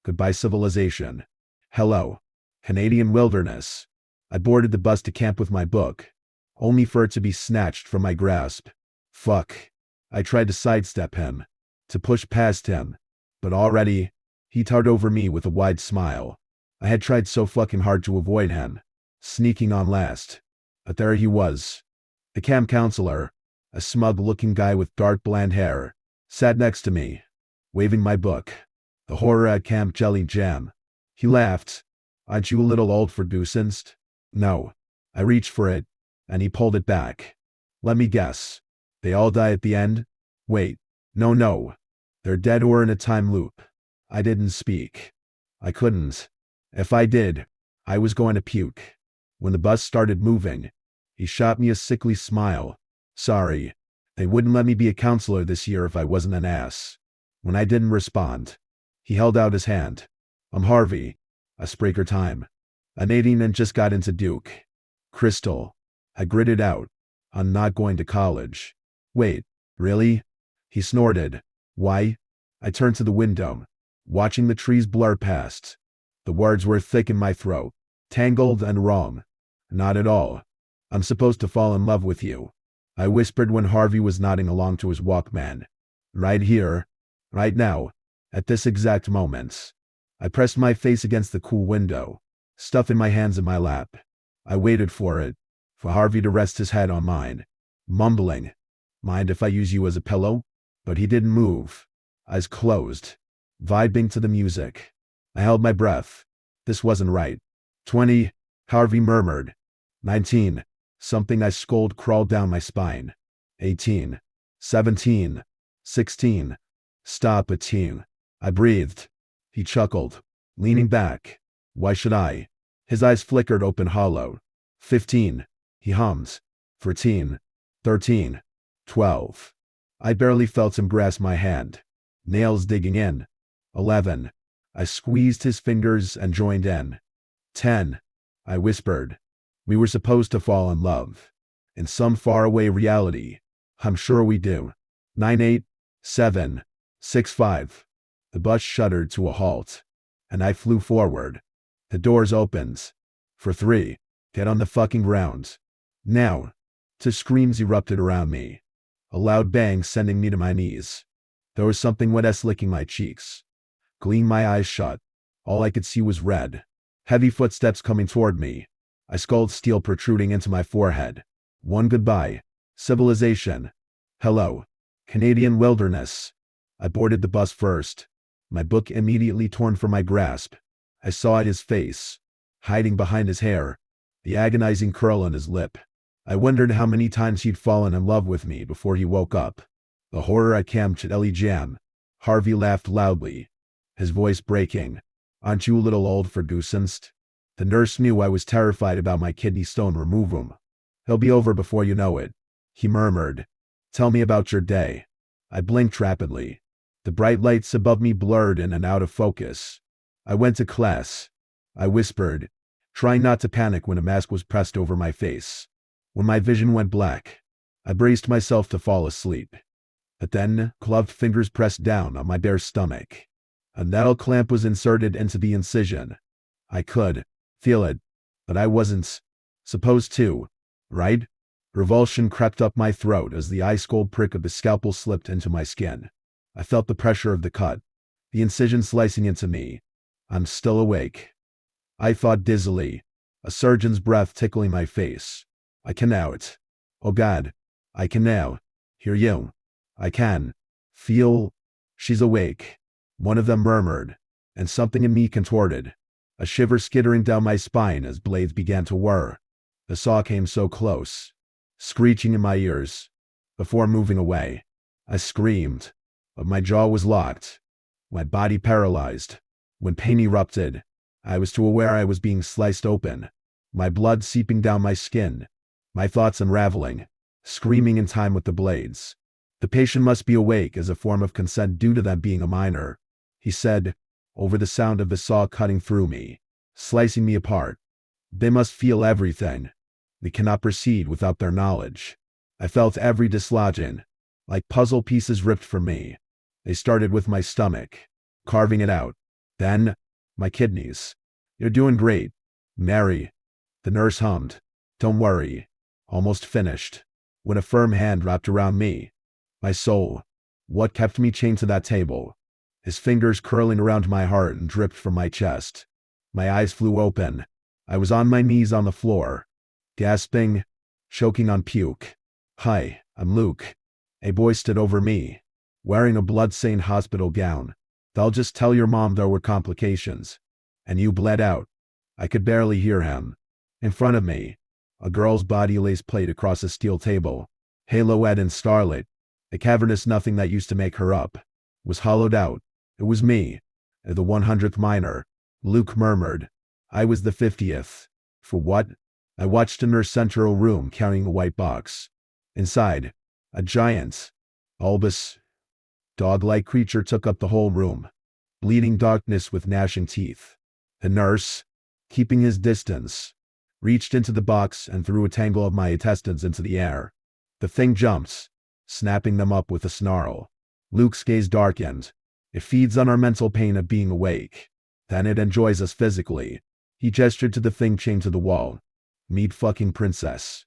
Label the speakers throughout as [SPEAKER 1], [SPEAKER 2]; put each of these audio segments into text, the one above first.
[SPEAKER 1] Goodbye civilization. Hello, Canadian wilderness. I boarded the bus to camp with my book, only for it to be snatched from my grasp. Fuck. I tried to sidestep him, to push past him, but already, he towered over me with a wide smile. I had tried so fucking hard to avoid him, sneaking on last. But there he was. The camp counselor, a smug-looking guy with dark blonde hair, sat next to me, waving my book, The Horror at Camp Jellyjam. He laughed. Aren't you a little old for Goosebumps? No. I reached for it, and he pulled it back. Let me guess. They all die at the end? Wait. No. They're dead or in a time loop. I didn't speak. I couldn't. If I did, I was going to puke. When the bus started moving, he shot me a sickly smile. Sorry. They wouldn't let me be a counselor this year if I wasn't an ass. When I didn't respond, he held out his hand. I'm Harvey. A Spraker time. I'm 18 and just got into Duke. Crystal. I gritted out. I'm not going to college. Wait, really? He snorted. Why? I turned to the window, watching the trees blur past. The words were thick in my throat, tangled and wrong. Not at all. I'm supposed to fall in love with you, I whispered when Harvey was nodding along to his Walkman. Right here. Right now. At this exact moment. I pressed my face against the cool window, stuffing my hands in my lap. I waited for it, for Harvey to rest his head on mine, mumbling, Mind if I use you as a pillow? But he didn't move. Eyes closed, vibing to the music. I held my breath. This wasn't right. 20, Harvey murmured. 19, something I scolded crawled down my spine. 18, 17, 16, stop it, teen. I breathed. He chuckled, leaning back. Why should I? His eyes flickered open hollow. 15, he hummed. 14, 13, 12. I barely felt him grasp my hand, nails digging in. 11. I squeezed his fingers and joined in. 10. I whispered. We were supposed to fall in love. In some faraway reality. I'm sure we do. 9, 8, 7, 6, 5. The bus shuddered to a halt, and I flew forward. The doors opened. For 3. Get on the fucking ground. Now. 2 screams erupted around me. A loud bang sending me to my knees. There was something wet licking my cheeks. Gleaming my eyes shut. All I could see was red. Heavy footsteps coming toward me. I sculled steel protruding into my forehead. 1 goodbye. Civilization. Hello. Canadian wilderness. I boarded the bus first. My book immediately torn from my grasp. I saw his face, hiding behind his hair, the agonizing curl on his lip. I wondered how many times he'd fallen in love with me before he woke up. The horror at Camp Jellyjam. Harvey laughed loudly, his voice breaking. Aren't you a little old for Goosebumps? The nurse knew I was terrified about my kidney stone removal. He'll be over before you know it, he murmured. Tell me about your day. I blinked rapidly. The bright lights above me blurred in and out of focus. I went to class, I whispered, trying not to panic when a mask was pressed over my face. When my vision went black, I braced myself to fall asleep. But then, gloved fingers pressed down on my bare stomach. A metal clamp was inserted into the incision. I could feel it, but I wasn't supposed to, right? Revulsion crept up my throat as the ice-cold prick of the scalpel slipped into my skin. I felt the pressure of the cut, the incision slicing into me. I'm still awake. I thought dizzily, a surgeon's breath tickling my face. I can now. Oh God, I can now hear you. I can feel. She's awake. One of them murmured, and something in me contorted. A shiver skittering down my spine as blades began to whir. The saw came so close, screeching in my ears. Before moving away, I screamed, but my jaw was locked, my body paralyzed. When pain erupted, I was too aware I was being sliced open, my blood seeping down my skin, my thoughts unraveling, screaming in time with the blades. The patient must be awake as a form of consent due to them being a minor, he said, over the sound of the saw cutting through me, slicing me apart. They must feel everything. We cannot proceed without their knowledge. I felt every dislodging, like puzzle pieces ripped from me. They started with my stomach, carving it out, Then, my kidneys. You're doing great, Mary. The nurse hummed. Don't worry. Almost finished. When a firm hand wrapped around me. My soul. What kept me chained to that table? His fingers curling around my heart and dripped from my chest. My eyes flew open. I was on my knees on the floor. Gasping. Choking on puke. Hi, I'm Luke. A boy stood over me. Wearing a blood-stained hospital gown. They'll just tell your mom there were complications. And you bled out. I could barely hear him. In front of me, a girl's body lays played across a steel table. Haloed and starlit. The cavernous nothing that used to make her up was hollowed out. It was me, the 100th minor. Luke murmured. I was the 50th. For what? I watched in her central room carrying a white box. Inside, a giant, bulbous, dog-like creature took up the whole room. Bleeding darkness with gnashing teeth. The nurse, keeping his distance, reached into the box and threw a tangle of my intestines into the air. The thing jumped, snapping them up with a snarl. Luke's gaze darkened. It feeds on our mental pain of being awake. Then it enjoys us physically. He gestured to the thing chained to the wall. Meet fucking princess.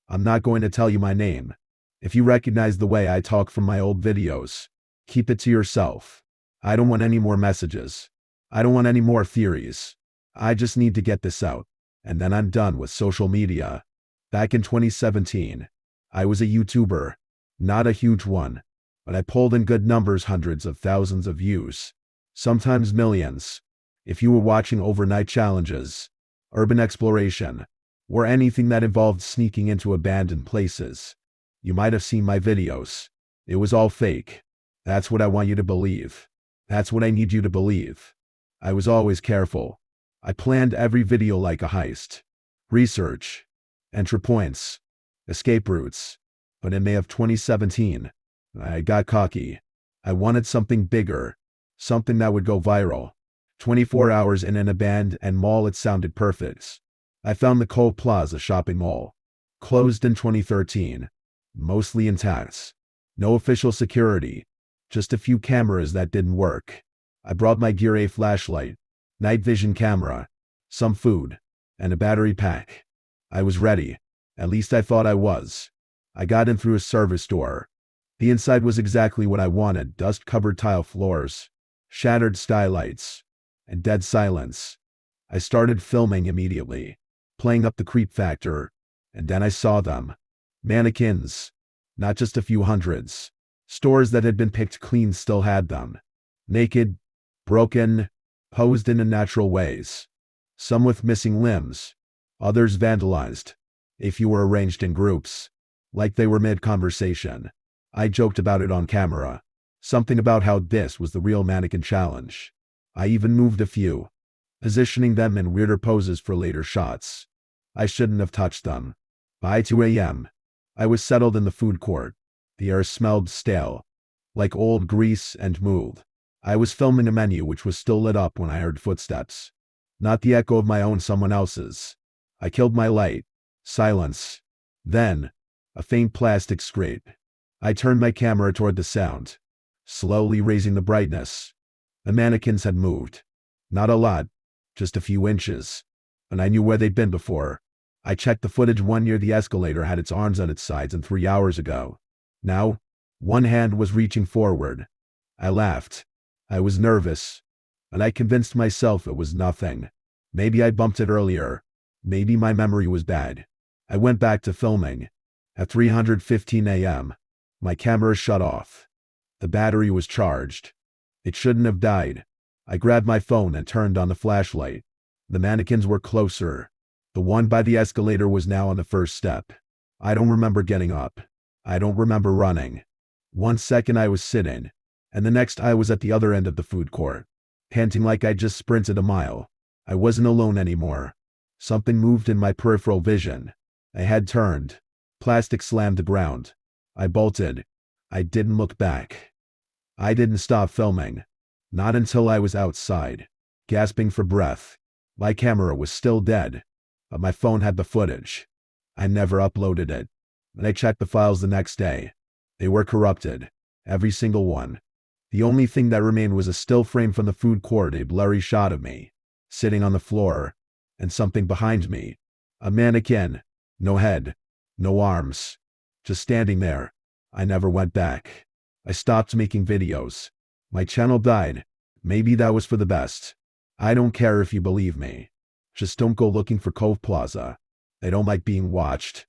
[SPEAKER 1] I'm not going to tell you my name. If you recognize the way I talk from my old videos, keep it to yourself. I don't want any more messages. I don't want any more theories. I just need to get this out. And then I'm done with social media. Back in 2017, I was a YouTuber. Not a huge one. But I pulled in good numbers, hundreds of thousands of views. Sometimes millions. If you were watching overnight challenges, urban exploration, or anything that involved sneaking into abandoned places, you might have seen my videos. It was all fake. That's what I want you to believe. That's what I need you to believe. I was always careful. I planned every video like a heist. Research. Entry points. Escape routes. But in May of 2017, I got cocky. I wanted something bigger. Something that would go viral. 24 hours in an abandoned mall, it sounded perfect. I found the Cole Plaza shopping mall. Closed in 2013. Mostly intact. No official security. Just a few cameras that didn't work. I brought my gear, a flashlight, night vision camera, some food, and a battery pack. I was ready. At least I thought I was. I got in through a service door. The inside was exactly what I wanted: dust-covered tile floors, shattered skylights, and dead silence. I started filming immediately, playing up the creep factor, and then I saw them. Mannequins. Not just a few hundreds. Stores that had been picked clean still had them. Naked, broken, posed in unnatural ways. Some with missing limbs, others vandalized. A few were arranged in groups, like they were mid-conversation. I joked about it on camera. Something about how this was the real mannequin challenge. I even moved a few, positioning them in weirder poses for later shots. I shouldn't have touched them. By 2 a.m., I was settled in the food court. The air smelled stale, like old grease and mold. I was filming a menu which was still lit up when I heard footsteps. Not the echo of my own, someone else's. I killed my light. Silence. Then, a faint plastic scrape. I turned my camera toward the sound, slowly raising the brightness. The mannequins had moved. Not a lot, just a few inches. And I knew where they'd been before. I checked the footage. One near the escalator had its arms on its sides, and 3 hours ago. Now, one hand was reaching forward. I laughed. I was nervous, and I convinced myself it was nothing. Maybe I bumped it earlier. Maybe my memory was bad. I went back to filming. At 3:15 a.m., my camera shut off. The battery was charged. It shouldn't have died. I grabbed my phone and turned on the flashlight. The mannequins were closer. The one by the escalator was now on the first step. I don't remember getting up. I don't remember running. 1 second I was sitting, and the next I was at the other end of the food court, panting like I'd just sprinted a mile. I wasn't alone anymore. Something moved in my peripheral vision. A head turned. Plastic slammed the ground. I bolted. I didn't look back. I didn't stop filming. Not until I was outside, gasping for breath. My camera was still dead, but my phone had the footage. I never uploaded it. And I checked the files the next day. They were corrupted. Every single one. The only thing that remained was a still frame from the food court, a blurry shot of me, sitting on the floor, and something behind me. A mannequin. No head. No arms. Just standing there. I never went back. I stopped making videos. My channel died. Maybe that was for the best. I don't care if you believe me. Just don't go looking for Cove Plaza. I don't like being watched.